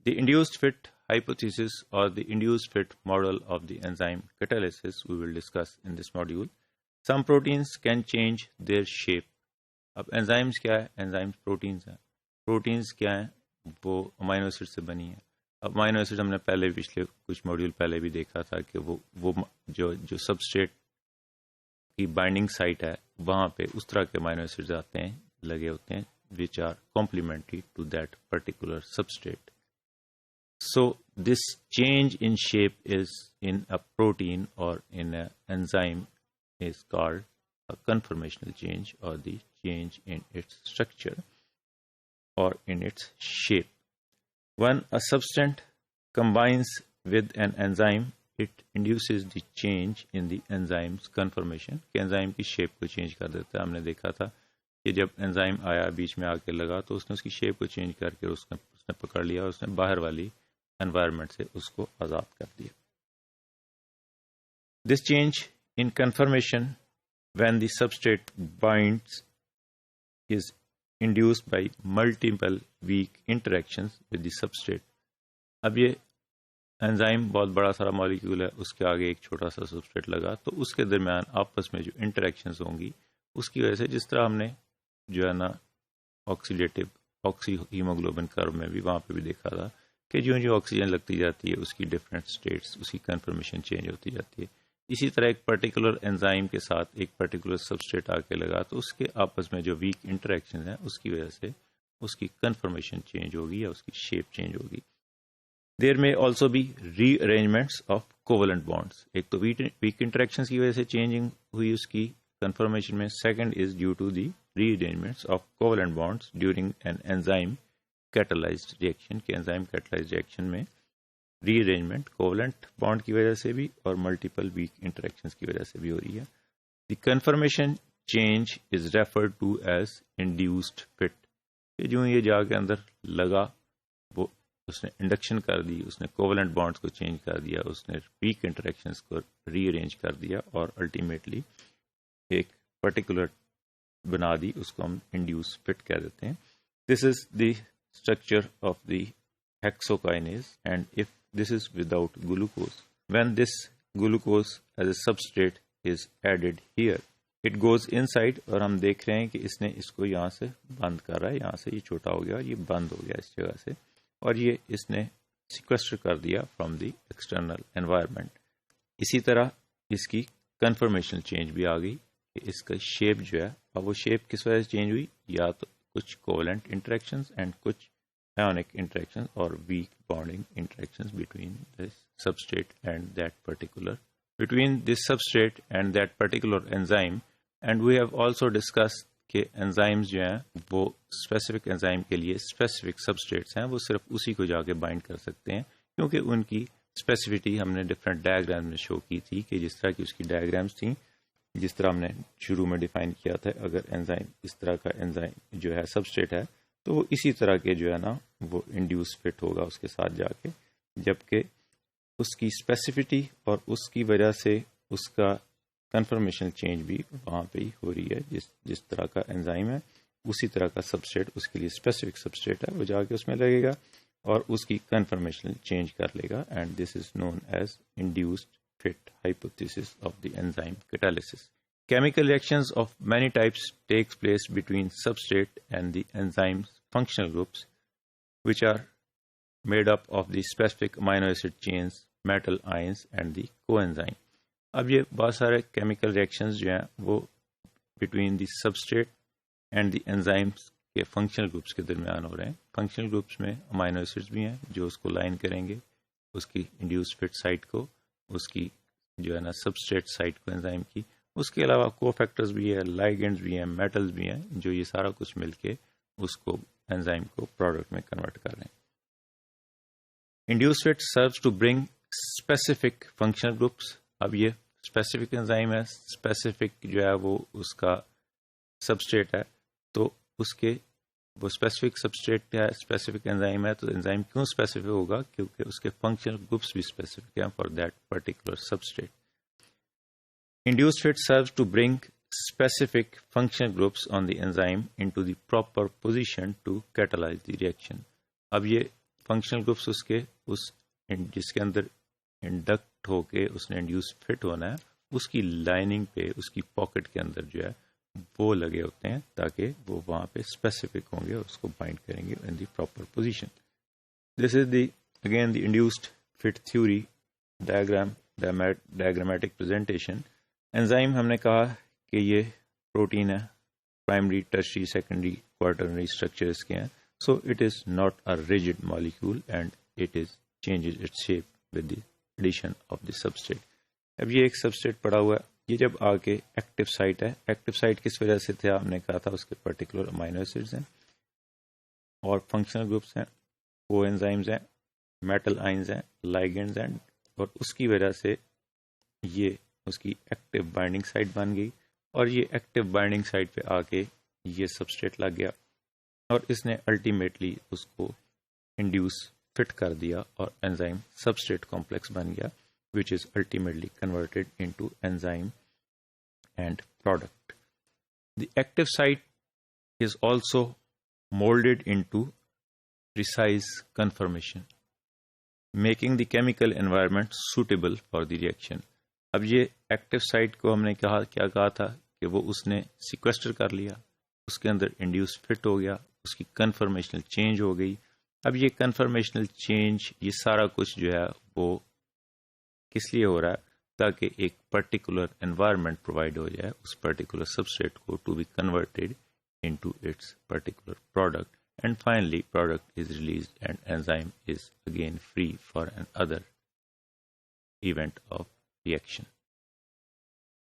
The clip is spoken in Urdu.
The induced fit hypothesis or the induced fit model of the enzyme catalysis we will discuss in this module. Some proteins can change their shape. اب enzymes کیا ہے؟ enzymes proteins ہیں. proteins کیا ہیں؟ وہ امینو ایسڈ سے بنی ہیں. اب امینو ایسڈ ہم نے پہلے پچھلے کچھ ماڈیول پہلے بھی دیکھا تھا کہ وہ جو سبسٹریٹ کی بائنڈنگ سائٹ ہے وہاں پہ اس طرح کے امینو ایسڈز آتے ہیں لگے ہوتے ہیں which are complementary to that particular substrate. So this change in shape is in a protein or in an enzyme is called a conformational change or the change in its structure or in its shape. When a substance combines with an enzyme, it induces the change in the enzyme's conformation. کہ انزائم کی شیپ کو چینج کر دیتا ہے. ہم نے دیکھا تھا کہ جب انزائم آیا بیچ میں آ کے لگا تو اس نے اس کی شیپ کو چینج کر کے اس نے پکڑ لیا اور اس نے باہر والی انوائرمنٹ سے اس کو آزاد کر دیا. This change in confirmation when the substrate binds is induced by multiple weak interactions with the substrate. اب یہ انزائم بہت بڑا سارا مالیکیول ہے, اس کے آگے ایک چھوٹا سا سبسٹریٹ لگا تو اس کے درمیان آپس میں جو انٹریکشنز ہوں گی اس کی وجہ سے جس طرح ہم نے جو ہے نا آکسی ہیموگلوبن کرو میں بھی وہاں پہ بھی دیکھا تھا کہ جو آکسیجن لگتی جاتی ہے اس کی ڈفرینٹ اسٹیٹس اس کی کنفرمیشن چینج ہوتی جاتی ہے. اسی طرح ایک پرٹیکولر انزائم کے ساتھ ایک پرٹیکولر سبسٹریٹ آ کے لگا تو اس کے آپس میں جو ویک انٹریکشن ہیں اس کی وجہ سے اس کی کنفرمیشن چینج ہوگی یا اس کی شیپ چینج ہوگی. دیر میں آلسو بھی ری ارینجمنٹس آف کوولنٹ بانڈس. ایک تو ویک انٹریکشن کی وجہ سے چینجنگ ہوئی اس کی کنفرمیشن میں. Second is due to the rearrangements of covalent bonds during an enzyme catalysed reaction. کے انزائم کیٹالائزڈ ریئیکشن میں ری ارینجمنٹ کوولنٹ بانڈ کی وجہ سے بھی اور ملٹیپل ویک انٹریکشنز کی وجہ سے بھی ہو رہی ہے. The conformation change is referred to as induced fit. کہ جو یہ جا کے اندر لگا وہ اس نے انڈکشن کر دی, اس نے کوولنٹ بانڈس کو چینج کر دیا, اس نے ویک انٹریکشنز کو ری ارینج کر دیا اور الٹیمیٹلی ایک پرٹیکولر بنا دی, اس کو ہم انڈیوس فٹ کہہ دیتے ہیں. This is the structure of the hexokinase and if this is without glucose, when this glucose as a substrate is added here, it goes inside اور ہم دیکھ رہے ہیں کہ اس نے اس کو یہاں سے بند کر رہا ہے, یہاں سے یہ چھوٹا ہو گیا اور یہ بند ہو گیا اس جگہ سے, اور یہ اس نے سیکویسٹر کر دیا فرام دی ایکسٹرنل انوائرمنٹ. اسی طرح اس کی کنفرمیشن چینج بھی آ گئی کہ اس کا شیپ جو ہے, اب وہ شیپ کس وجہ سے چینج ہوئی, یا تو کچھ کوولنٹ انٹریکشنز اینڈ کچھ ionic interactions or weak bonding interactions between this substrate and that particular enzyme. And we have also discussed کہ enzymes جو ہیں وہ specific enzyme کے لیے specific substrates ہیں, وہ صرف اسی کو جا کے bind کر سکتے ہیں کیونکہ ان کی specificity ہم نے different diagrams میں show کی تھی کہ جس طرح کی اس کی diagrams تھیں, جس طرح ہم نے شروع میں define کیا تھا. اگر enzyme اس طرح کا enzyme جو ہے substrate ہے تو وہ اسی طرح کے جو ہے نا وہ انڈیوس فٹ ہوگا اس کے ساتھ جا کے, جبکہ اس کی اسپیسیفٹی اور اس کی وجہ سے اس کا کنفرمیشن چینج بھی وہاں پہ ہی ہو رہی ہے. جس طرح کا انزائم ہے اسی طرح کا سبسٹریٹ اس کے لیے اسپیسیفک سبسٹریٹ ہے, وہ جا کے اس میں لگے گا اور اس کی کنفرمیشن چینج کر لے گا. And this is known as induced fit hypothesis of the enzyme catalysis. Chemical reactions of many types takes place between substrate and the enzyme's functional groups, which are made up of the specific amino acid chains, metal ions and the coenzyme. اب یہ بہت سارے chemical reactions جو ہیں وہ between the substrate and the enzymes کے functional groups کے درمیان ہو رہے ہیں. functional groups میں amino acids بھی ہیں جو اس کو لائن کریں گے, اس کی induced fit site کو, اس کی جو ہے نا substrate site کو enzyme کی. اس کے علاوہ کو فیکٹرز بھی ہے, لائگنڈز بھی ہیں, میٹلز بھی ہیں, جو یہ سارا کچھ مل کے اس کو انزائم کو پروڈکٹ میں کنورٹ کر رہے ہیں. Induce fit serves to bring specific functional groups. اب یہ اسپیسیفک انزائم ہے, اسپیسیفک جو ہے وہ اس کا سبسٹریٹ ہے, تو اس کے وہ اسپیسیفک سبسٹریٹ ہے, اسپیسیفک انزائم ہے, تو انزائم کیوں اسپیسیفک ہوگا, کیونکہ اس کے فنکشنل گروپس بھی اسپیسیفک ہیں for that particular substrate. Induced fit serves to bring specific functional groups on the enzyme into the proper position to catalyze the reaction. اب یہ فنکشنل گروپس اس کے جس کے اندر انڈکٹ ہو کے اس نے انڈیوس فٹ ہونا ہے اس کی لائننگ پہ اس کی پاکٹ کے اندر جو ہے وہ لگے ہوتے ہیں تاکہ وہ وہاں پہ اسپیسیفک ہوں گے اور اس کو بائنڈ کریں گے in the proper position. This is the again the induced fit theory diagrammatic presentation. Enzyme ہم نے کہا کہ یہ پروٹین ہے, primary tertiary secondary quaternary structure اس کے ہیں. So it is not a rigid molecule and it is changes its shape with the addition of the substrate. اب یہ ایک سبسٹریٹ پڑا ہوا ہے, یہ جب آ کے ایکٹیو سائٹ ہے, ایکٹیو سائٹ کس وجہ سے تھا ہم نے کہا تھا اس کے پرٹیکولر امائنو ایسڈز ہیں اور فنکشنل گروپس ہیں, کو انزائمز ہیں, میٹل آئنز ہیں, لائگنڈز ہیں, اور اس کی وجہ سے یہ اس کی ایکٹیو بائنڈنگ سائٹ بن گئی اور یہ ایکٹیو بائنڈنگ سائٹ پہ آ کے یہ سبسٹریٹ لگ گیا اور اس نے الٹیمیٹلی اس کو انڈیوس فٹ کر دیا اور انزائم سبسٹریٹ کمپلیکس بن گیا which is ultimately converted into enzyme and product. The active site is also molded into precise conformation, making the chemical environment suitable for the reaction. اب یہ ایکٹیو سائٹ کو ہم نے کیا کہا تھا کہ وہ اس نے سیکویسٹر کر لیا, اس کے اندر انڈیوس فٹ ہو گیا, اس کی کنفرمیشنل چینج ہو گئی. اب یہ کنفرمیشنل چینج یہ سارا کچھ جو ہے وہ کس لیے ہو رہا ہے تاکہ ایک پرٹیکولر انوائرمنٹ پرووائڈ ہو جائے اس پرٹیکولر سبسٹریٹ کو to be converted into its particular product, and finally product is released and enzyme is again free for another event of reaction.